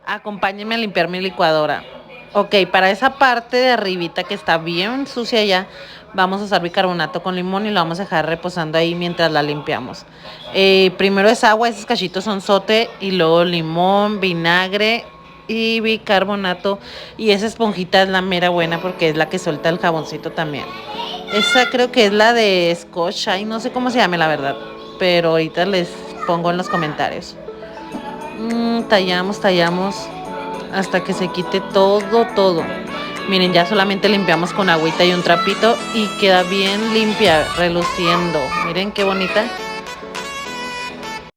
Acompáñenme a limpiar mi licuadora. Ok, para esa parte de arribita que está bien sucia ya, vamos a usar bicarbonato con limón y lo vamos a dejar reposando ahí mientras la limpiamos. Primero es agua, esos cachitos son sote, y luego limón, vinagre y bicarbonato. Y esa esponjita es la mera buena porque es la que suelta el jaboncito también. Esa creo que es la de Scotch, ay, no sé cómo se llame la verdad, pero ahorita les pongo en los comentarios. Tallamos hasta que se quite todo. Miren, ya solamente limpiamos con agüita y un trapito y queda bien limpia, reluciendo. Miren qué bonita.